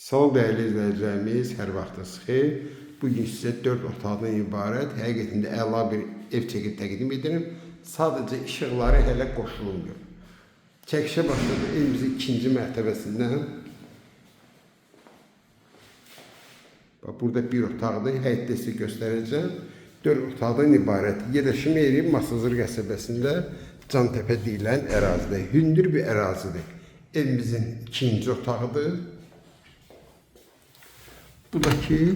Salam dəyərli izləyicilərimiz, hər vaxtınız xeyir. Bugün sizə 4 otaqdan ibarət həqiqətində əla bir ev çəkib təqdim edirəm. Sadəcə işıqları hələ qoşulmuyor. Çəkişə başladı evimizin ikinci mərtəbəsindən. Burada bir otaqdır, həyətdə sizə göstərəcəm. 4 otaqdan ibarət yerləşim yeri Masazır qəsəbəsində Cantəpə deyilən ərazidə. Hündür bir ərazidir. Evimizin ikinci otağıdır. Bu da ki,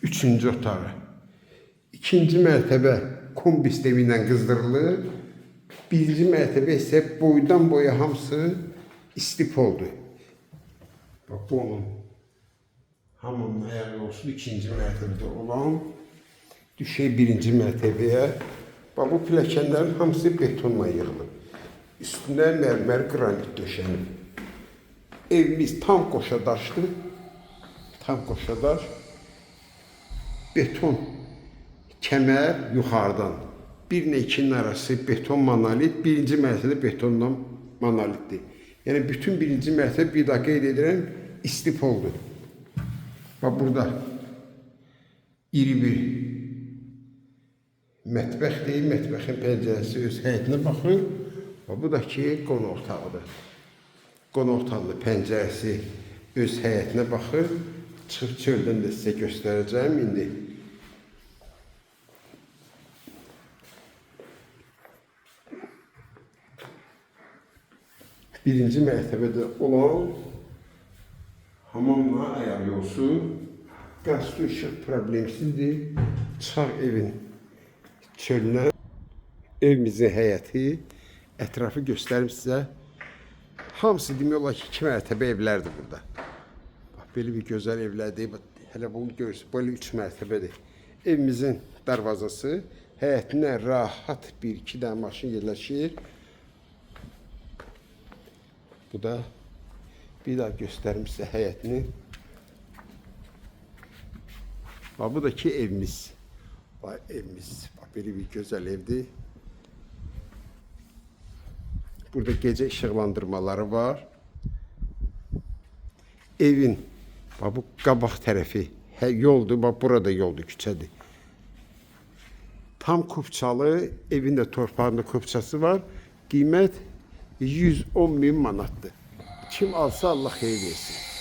üçüncü otağı. İkinci mərtəbə kombi sistemi ilə qızdırılır. Birinci mərtəbə isə boydan boya hamısı istif oldu. Bax, bu onun hamamın ayağı olsun ikinci mərtəbədə olan. Düşək birinci mərtəbəyə. Bax, bu pilləkənlərin hamısı betonla yığılıb. Üstünə mərmər qranit döşənib. Evimiz tam qoşadaşdır. Tam qoşadaş. Beton kəmər yuxarıdan. 1 ilə 2'nin arası beton monolit. Birinci mərtəbə betondan monolitdir. Yəni bütün birinci mərtəbə bir daha qeyd edirəm istif oldu. Bax burada iri bir mətbəxdir. Mətbəxin pəncərəsi öz həyətinə baxır. Bu da ki qonaq otağıdır. Qonaq otağının pəncərəsi öz həyətinə baxır. Çıxıb çöldən də sizə göstərəcəm indi. Birinci mərtəbədə olan hamamla ayaq yolsu, qaz su işıq problemsizdir. Çıxaq evin çölünə. Evimizin həyəti, ətrafı göstərim sizə. Hamısı demək olar ki 2 mərtəbə evlərdir burada. Belə bir gözəl evlərdir. Hələ bunu görürsünüz. Böyle 3 mərtəbədir. Evimizin darvazası. Həyətinə rahat 1-2 dənə maşın yerləşir. Bu da bir daha göstərim sizə həyətini. Bu da ki evimiz. Evimiz. Belə bir gözəl evdir. Burada gecə işıqlandırmaları var. Evin bu qabaq tərəfi yoldur. Bax, burada yoldur, küçədir. Tam kupçalı, evin də torpağında kupçası var. Qiymət 110.000 manatdır. Kim alsa Allah xeyir versin.